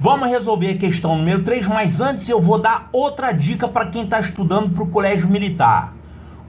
Vamos resolver a questão número 3, mas antes eu vou dar outra dica para quem está estudando para o colégio militar.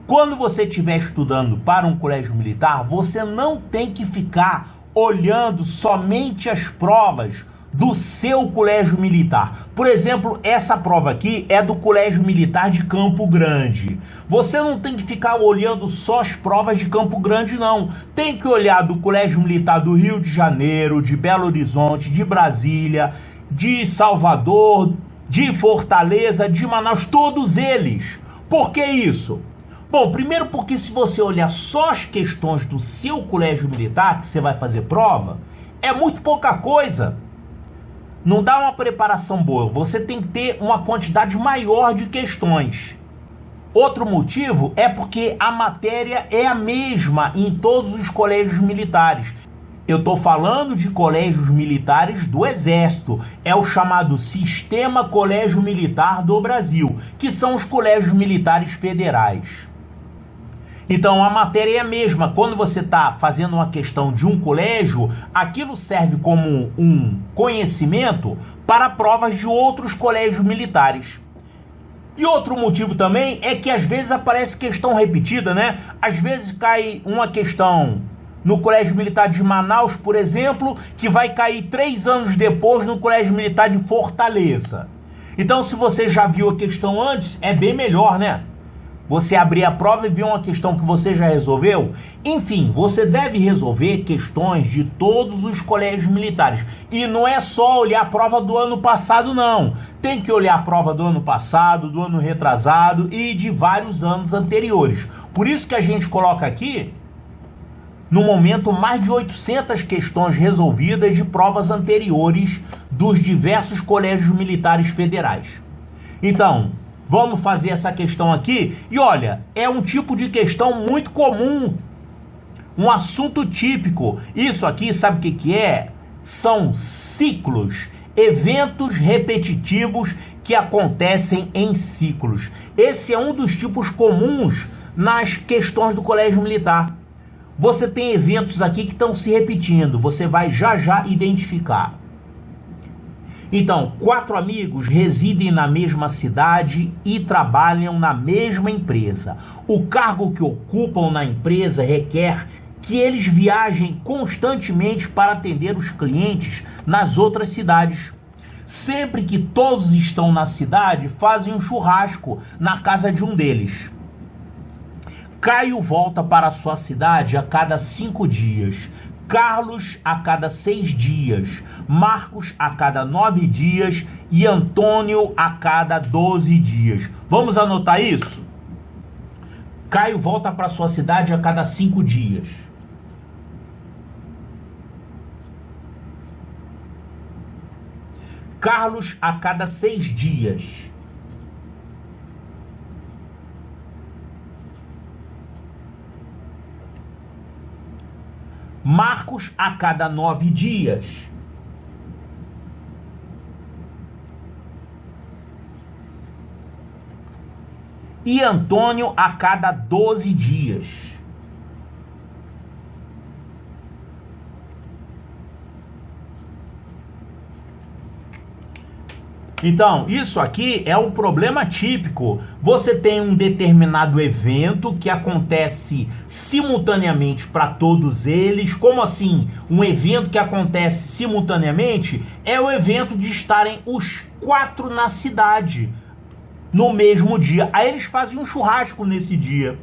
Quando você estiver estudando para um colégio militar, você não tem que ficar olhando somente as provas do seu colégio militar. Por exemplo, essa prova aqui é do Colégio Militar de Campo Grande. Você não tem que ficar olhando só as provas de Campo Grande, não. Tem que olhar do Colégio Militar do Rio de Janeiro, de Belo Horizonte, de Brasília, de Salvador, de Fortaleza, de Manaus, todos eles. Por que isso? Bom, primeiro porque se você olhar só as questões do seu colégio militar, que você vai fazer prova, é muito pouca coisa. Não dá uma preparação boa, você tem que ter uma quantidade maior de questões. Outro motivo é porque a matéria é a mesma em todos os colégios militares. Eu estou falando de colégios militares do Exército, é o chamado Sistema Colégio Militar do Brasil, que são os colégios militares federais. Então a matéria é a mesma. Quando você está fazendo uma questão de um colégio, aquilo serve como um conhecimento para provas de outros colégios militares. E outro motivo também é que às vezes aparece questão repetida, né? Às vezes cai uma questão no Colégio Militar de Manaus, por exemplo, que vai cair 3 anos depois no Colégio Militar de Fortaleza. Então, se você já viu a questão antes, é bem melhor, né? Você abrir a prova e ver uma questão que você já resolveu. Enfim, você deve resolver questões de todos os colégios militares. E não é só olhar a prova do ano passado, não. Tem que olhar a prova do ano passado, do ano retrasado e de vários anos anteriores. Por isso que a gente coloca aqui, no momento, mais de 800 questões resolvidas de provas anteriores dos diversos colégios militares federais. Então, vamos fazer essa questão aqui. E olha, é um tipo de questão muito comum, um assunto típico. Isso aqui, sabe o que é? São ciclos, eventos repetitivos que acontecem em ciclos. Esse é um dos tipos comuns nas questões do colégio militar. Você tem eventos aqui que estão se repetindo, você vai já identificar. Então, 4 amigos residem na mesma cidade e trabalham na mesma empresa. O cargo que ocupam na empresa requer que eles viajem constantemente para atender os clientes nas outras cidades. Sempre que todos estão na cidade, fazem um churrasco na casa de um deles. Caio volta para sua cidade a cada 5 dias. Carlos a cada 6 dias, Marcos a cada 9 dias e Antônio a cada 12 dias. Vamos anotar isso? Caio volta para sua cidade a cada 5 dias. Carlos a cada 6 dias. Marcos a cada 9 dias. E Antônio a cada 12 dias. Então, isso aqui é um problema típico. Você tem um determinado evento que acontece simultaneamente para todos eles. Como assim? Um evento que acontece simultaneamente é o evento de estarem os 4 na cidade no mesmo dia. Aí eles fazem um churrasco nesse dia.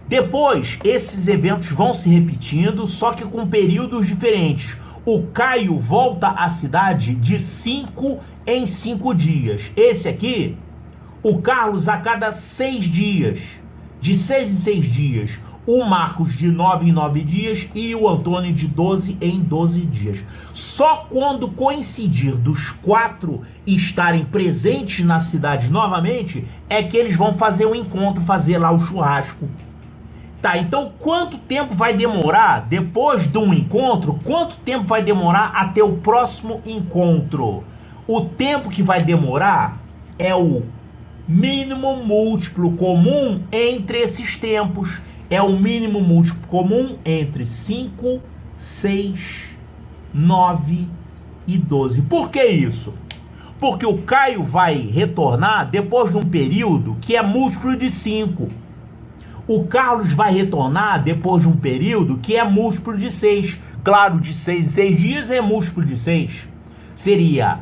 Depois, esses eventos vão se repetindo, só que com períodos diferentes. O Caio volta à cidade de 5 em 5 dias. Esse aqui, o Carlos a cada 6 dias. De 6 em 6 dias. O Marcos de 9 em 9 dias e o Antônio de 12 em 12 dias. Só quando coincidir dos 4 estarem presentes na cidade novamente, é que eles vão fazer um encontro, fazer lá o churrasco. Tá, então quanto tempo vai demorar depois de um encontro? Quanto tempo vai demorar até o próximo encontro? O tempo que vai demorar é o mínimo múltiplo comum entre esses tempos. É o mínimo múltiplo comum entre 5, 6, 9 e 12. Por que isso? Porque o Caio vai retornar depois de um período que é múltiplo de 5. O Carlos vai retornar depois de um período que é múltiplo de 6. Claro, de 6 em 6 dias é múltiplo de 6. Seria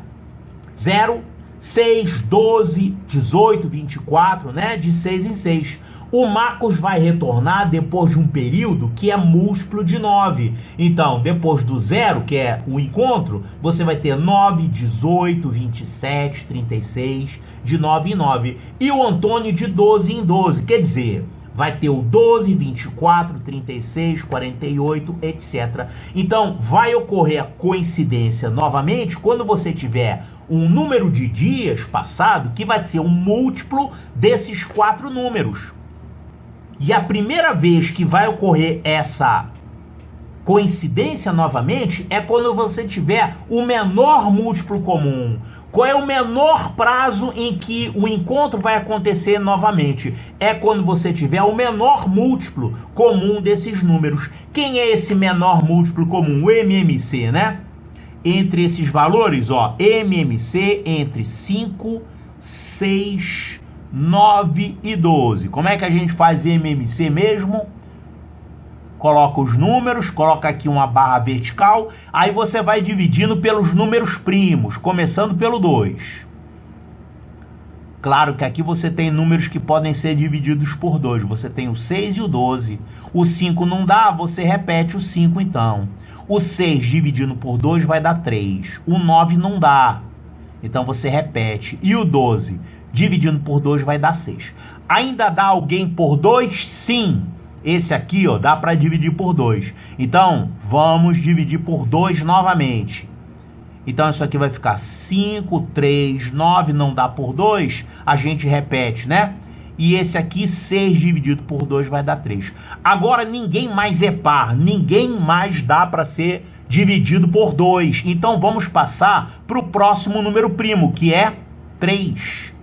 0, 6, 12, 18, 24, né? De 6 em 6. O Marcos vai retornar depois de um período que é múltiplo de 9. Então, depois do 0, que é o encontro, você vai ter 9, 18, 27, 36, de 9 em 9. E o Antônio de 12 em 12, quer dizer, vai ter o 12, 24, 36, 48, etc. Então, vai ocorrer a coincidência novamente quando você tiver um número de dias passado que vai ser um múltiplo desses 4 números. E a primeira vez que vai ocorrer essa coincidência novamente é quando você tiver o menor múltiplo comum. Qual é o menor prazo em que o encontro vai acontecer novamente? É quando você tiver o menor múltiplo comum desses números. Quem é esse menor múltiplo comum? O MMC, né? Entre esses valores, ó, MMC entre 5, 6, 9 e 12. Como é que a gente faz MMC mesmo? Coloca os números, coloca aqui uma barra vertical, aí você vai dividindo pelos números primos, começando pelo 2. Claro que aqui você tem números que podem ser divididos por 2. Você tem o 6 e o 12. O 5 não dá, você repete o 5 então. O 6 dividindo por 2 vai dar 3. O 9 não dá, então você repete. E o 12 dividindo por 2 vai dar 6. Ainda dá alguém por 2? Sim. Esse aqui, ó, dá para dividir por 2. Então, vamos dividir por 2 novamente. Então, isso aqui vai ficar 5, 3, 9, não dá por 2. A gente repete, né? E esse aqui, 6 dividido por 2 vai dar 3. Agora, ninguém mais é par. Ninguém mais dá para ser dividido por 2. Então, vamos passar para o próximo número primo, que é 3.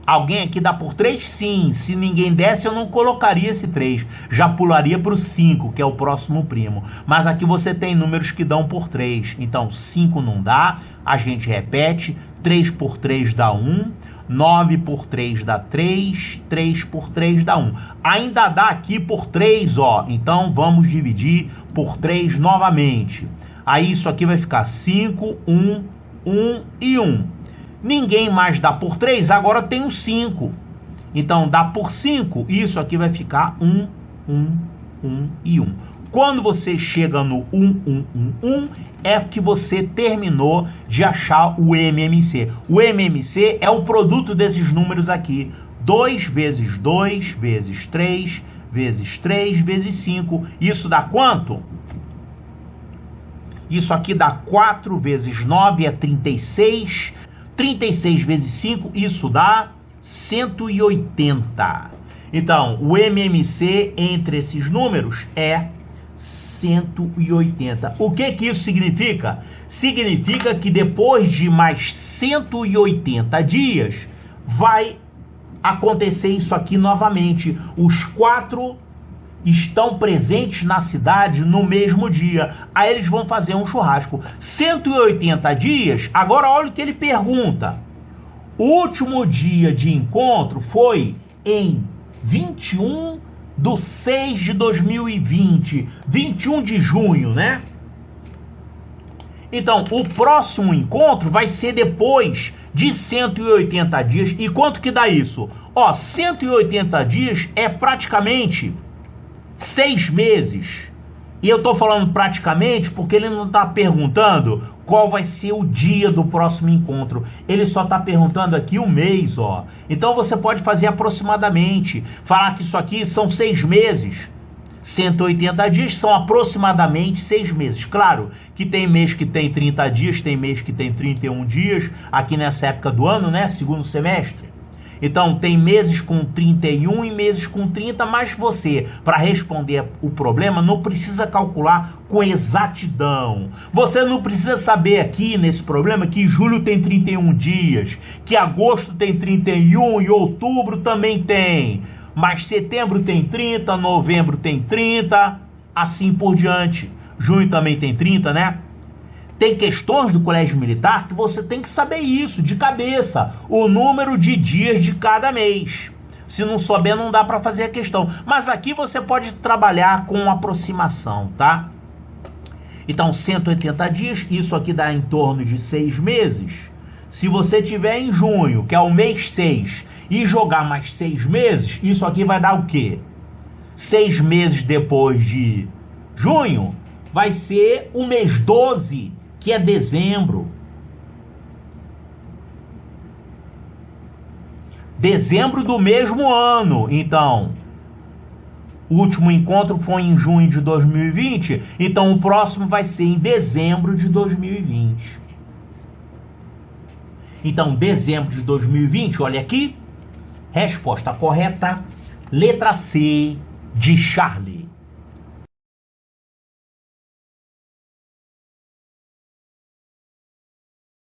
Alguém aqui dá por 3? Sim. Se ninguém desse, eu não colocaria esse 3. Já pularia para o 5, que é o próximo primo. Mas aqui você tem números que dão por 3. Então, 5 não dá. A gente repete. 3 por 3 dá 1. 9 por 3 dá 3. 3 por 3 dá 1. Ainda dá aqui por 3, ó. Então, vamos dividir por 3 novamente. Aí, isso aqui vai ficar 5, 1, 1 e 1. Ninguém mais dá por 3, agora tem o 5. Então, dá por 5, isso aqui vai ficar 1, 1, 1 e 1. Quando você chega no 1, 1, 1, 1, é que você terminou de achar o MMC. O MMC é o produto desses números aqui. 2 vezes 2, vezes 3, vezes 3, vezes 5. Isso dá quanto? Isso aqui dá 4 vezes 9, é 36. 36 vezes 5, isso dá 180. Então, o MMC entre esses números é 180. O que que isso significa? Significa que depois de mais 180 dias, vai acontecer isso aqui novamente. Os 4 estão presentes na cidade no mesmo dia. Aí eles vão fazer um churrasco. 180 dias, agora olha o que ele pergunta. O último dia de encontro foi em 21/6/2020. 21 de junho, né? Então, o próximo encontro vai ser depois de 180 dias. E quanto que dá isso? Ó, 180 dias é praticamente 6 meses. E eu tô falando praticamente porque ele não tá perguntando qual vai ser o dia do próximo encontro. Ele só tá perguntando aqui o mês, ó. Então você pode fazer aproximadamente. Falar que isso aqui são 6 meses. 180 dias são aproximadamente 6 meses. Claro que tem mês que tem 30 dias, tem mês que tem 31 dias, aqui nessa época do ano, né? Segundo semestre. Então, tem meses com 31 e meses com 30, mas você, para responder o problema, não precisa calcular com exatidão. Você não precisa saber aqui, nesse problema, que julho tem 31 dias, que agosto tem 31 e outubro também tem. Mas setembro tem 30, novembro tem 30, assim por diante. Junho também tem 30, né? Tem questões do colégio militar que você tem que saber isso de cabeça, o número de dias de cada mês. Se não souber, não dá para fazer a questão. Mas aqui você pode trabalhar com aproximação, tá? Então, 180 dias, isso aqui dá em torno de 6 meses. Se você tiver em junho, que é o mês 6, e jogar mais 6 meses, isso aqui vai dar o quê? 6 meses depois de junho, vai ser o mês 12, que é dezembro. Dezembro do mesmo ano. Então, o último encontro foi em junho de 2020, então o próximo vai ser em dezembro de 2020. Então, dezembro de 2020, olha aqui, resposta correta, letra C de Charlie.